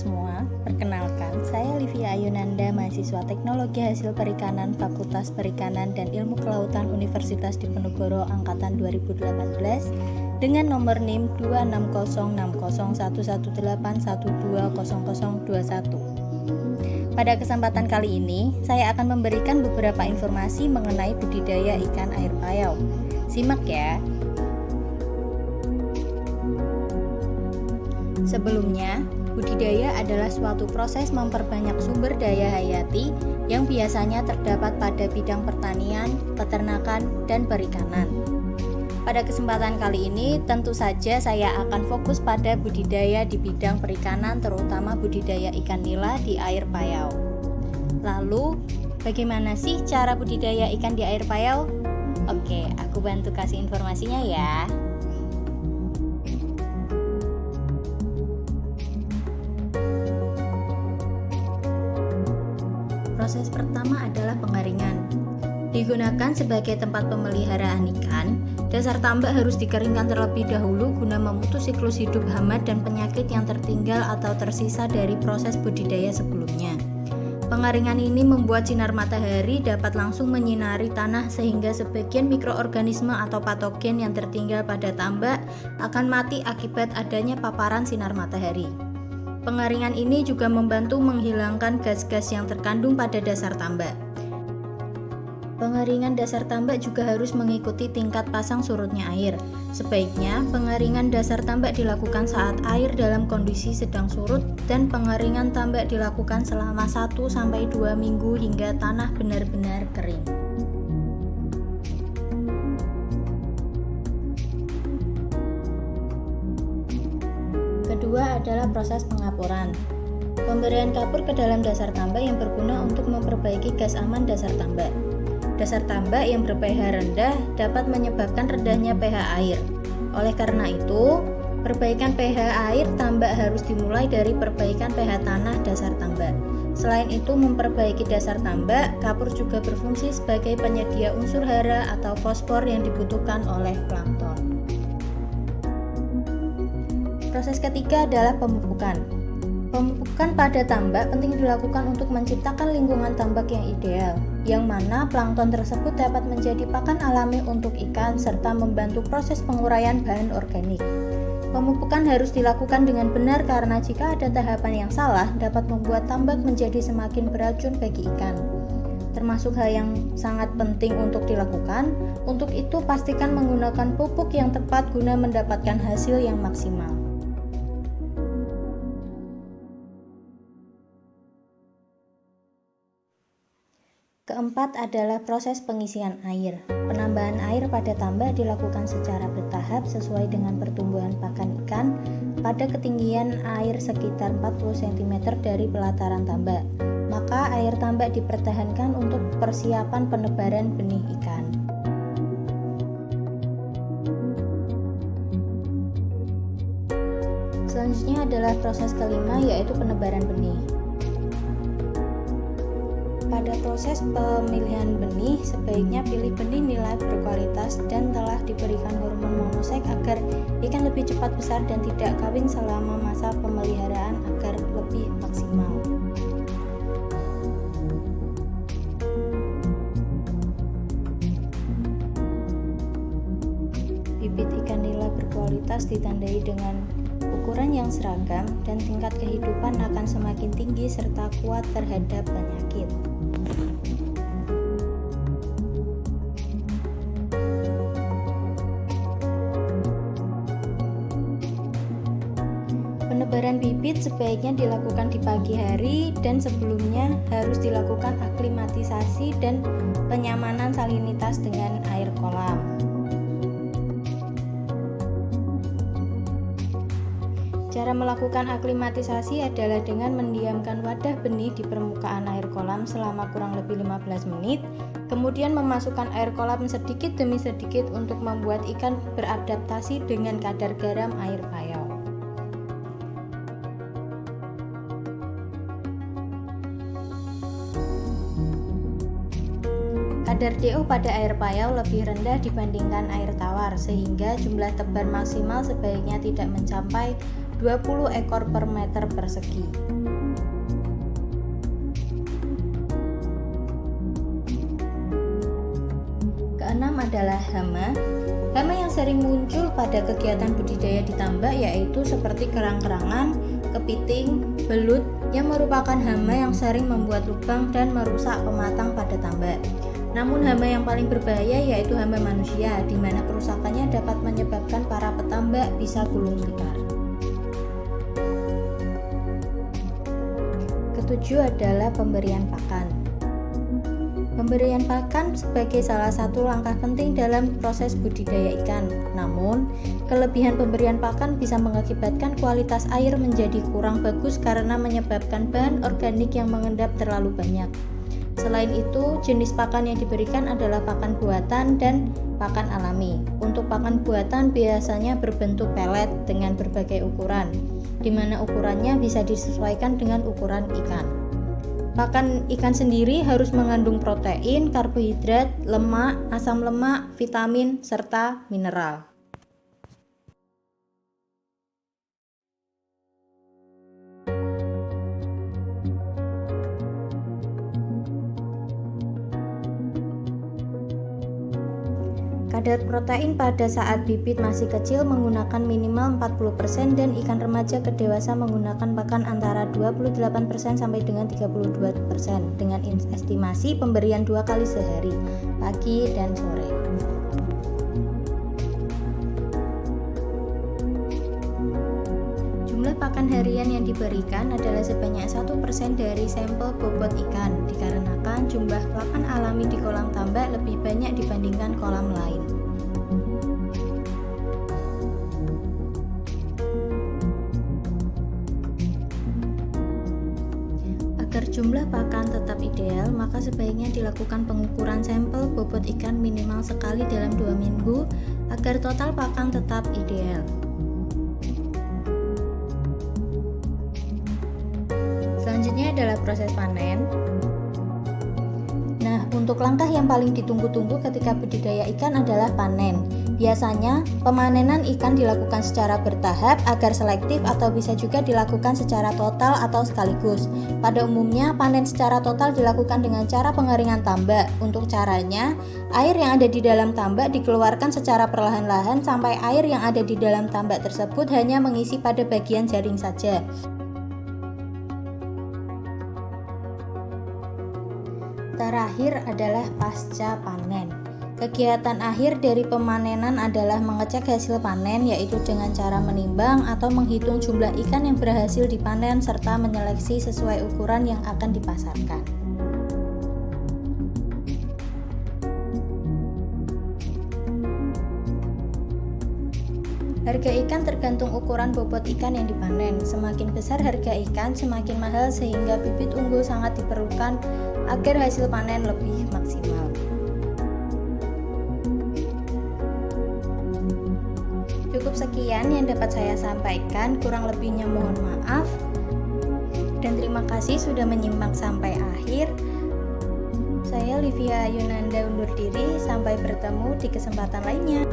semua, perkenalkan, saya Livia Ayunanda, mahasiswa Teknologi Hasil Perikanan Fakultas Perikanan dan Ilmu Kelautan Universitas Diponegoro Angkatan 2018 dengan nomor NIM 260601118120021. Pada kesempatan kali ini, saya akan memberikan beberapa informasi mengenai budidaya ikan air payau. Simak ya. Sebelumnya, budidaya adalah suatu proses memperbanyak sumber daya hayati yang biasanya terdapat pada bidang pertanian, peternakan, dan perikanan. Pada kesempatan kali ini, tentu saja saya akan fokus pada budidaya di bidang perikanan, terutama budidaya ikan nila di air payau. Lalu, bagaimana sih cara budidaya ikan di air payau? Oke, aku bantu kasih informasinya ya. Proses pertama adalah pengaringan. Digunakan sebagai tempat pemeliharaan ikan, dasar tambak harus dikeringkan terlebih dahulu guna memutus siklus hidup hama dan penyakit yang tertinggal atau tersisa dari proses budidaya sebelumnya. Pengaringan ini membuat sinar matahari dapat langsung menyinari tanah sehingga sebagian mikroorganisme atau patogen yang tertinggal pada tambak akan mati akibat adanya paparan sinar matahari. Pengaringan ini juga membantu menghilangkan gas-gas yang terkandung pada dasar tambak. Pengaringan dasar tambak juga harus mengikuti tingkat pasang surutnya air. Sebaiknya pengaringan dasar tambak dilakukan saat air dalam kondisi sedang surut dan pengaringan tambak dilakukan selama 1-2 minggu hingga tanah benar-benar kering. Kedua adalah proses pengapuran. Pemberian kapur ke dalam dasar tambak yang berguna untuk memperbaiki gas aman dasar tambak. Dasar tambak yang ber-pH rendah dapat menyebabkan rendahnya pH air. Oleh karena itu, perbaikan pH air tambak harus dimulai dari perbaikan pH tanah dasar tambak. Selain itu, memperbaiki dasar tambak, kapur juga berfungsi sebagai penyedia unsur hara atau fosfor yang dibutuhkan oleh plankton. Proses ketiga adalah pemupukan. Pemupukan pada tambak penting dilakukan untuk menciptakan lingkungan tambak yang ideal, yang mana plankton tersebut dapat menjadi pakan alami untuk ikan serta membantu proses penguraian bahan organik. Pemupukan harus dilakukan dengan benar karena jika ada tahapan yang salah dapat membuat tambak menjadi semakin beracun bagi ikan. Termasuk hal yang sangat penting untuk dilakukan, untuk itu pastikan menggunakan pupuk yang tepat guna mendapatkan hasil yang maksimal. Keempat adalah proses pengisian air. Penambahan air pada tambak dilakukan secara bertahap sesuai dengan pertumbuhan pakan ikan pada ketinggian air sekitar 40 cm dari pelataran tambak. Maka air tambak dipertahankan untuk persiapan penebaran benih ikan. Selanjutnya adalah proses kelima, yaitu penebaran benih. Pada proses pemilihan benih, sebaiknya pilih benih nila berkualitas dan telah diberikan hormon monosek agar ikan lebih cepat besar dan tidak kawin selama masa pemeliharaan agar lebih maksimal. Bibit ikan nila berkualitas ditandai dengan ukuran yang seragam dan tingkat kehidupan akan semakin tinggi serta kuat terhadap penyakit. Penebaran bibit sebaiknya dilakukan di pagi hari dan sebelumnya harus dilakukan aklimatisasi dan penyamanan salinitas dengan air kolam. Cara melakukan aklimatisasi adalah dengan mendiamkan wadah benih di permukaan air kolam selama kurang lebih 15 menit, kemudian memasukkan air kolam sedikit demi sedikit untuk membuat ikan beradaptasi dengan kadar garam air payau. Kadar DO pada air payau lebih rendah dibandingkan air tawar, sehingga jumlah tebar maksimal sebaiknya tidak mencapai 20 ekor per meter persegi. Keenam adalah hama. Hama yang sering muncul pada kegiatan budidaya di tambak yaitu seperti kerang-kerangan, kepiting, belut yang merupakan hama yang sering membuat lubang dan merusak pematang pada tambak. Namun hama yang paling berbahaya yaitu hama manusia, di mana kerusakannya dapat menyebabkan para petambak bisa gulung tikar. Ketujuh adalah pemberian pakan. Pemberian pakan sebagai salah satu langkah penting dalam proses budidaya ikan. Namun, kelebihan pemberian pakan bisa mengakibatkan kualitas air menjadi kurang bagus karena menyebabkan bahan organik yang mengendap terlalu banyak. Selain itu, jenis pakan yang diberikan adalah pakan buatan dan pakan alami. Untuk pakan buatan biasanya berbentuk pelet dengan berbagai ukuran, di mana ukurannya bisa disesuaikan dengan ukuran ikan. Pakan ikan sendiri harus mengandung protein, karbohidrat, lemak, asam lemak, vitamin, serta mineral. Kadar protein pada saat bibit masih kecil menggunakan minimal 40% dan ikan remaja ke dewasa menggunakan pakan antara 28% sampai dengan 32% dengan estimasi pemberian 2 kali sehari, pagi dan sore. Jumlah pakan harian yang diberikan adalah sebanyak 1% dari sampel bobot ikan, dikarenakan jumlah pakan alami di kolam tambak lebih banyak dibandingkan kolam lain. Agar jumlah pakan tetap ideal, maka sebaiknya dilakukan pengukuran sampel bobot ikan minimal sekali dalam 2 minggu agar total pakan tetap ideal. Selanjutnya adalah proses panen. Nah, untuk langkah yang paling ditunggu-tunggu ketika budidaya ikan adalah panen. Biasanya, pemanenan ikan dilakukan secara bertahap agar selektif atau bisa juga dilakukan secara total atau sekaligus. Pada umumnya, panen secara total dilakukan dengan cara pengeringan tambak. Untuk caranya, air yang ada di dalam tambak dikeluarkan secara perlahan-lahan sampai air yang ada di dalam tambak tersebut hanya mengisi pada bagian jaring saja. Terakhir adalah pasca panen. Kegiatan akhir dari pemanenan adalah mengecek hasil panen, yaitu dengan cara menimbang atau menghitung jumlah ikan yang berhasil dipanen serta menyeleksi sesuai ukuran yang akan dipasarkan. Harga ikan tergantung ukuran bobot ikan yang dipanen. Semakin besar harga ikan, semakin mahal sehingga bibit unggul sangat diperlukan agar hasil panen lebih maksimal. Cukup sekian yang dapat saya sampaikan, kurang lebihnya mohon maaf. Dan terima kasih sudah menyimak sampai akhir. Saya Livia Yunanda undur diri, sampai bertemu di kesempatan lainnya.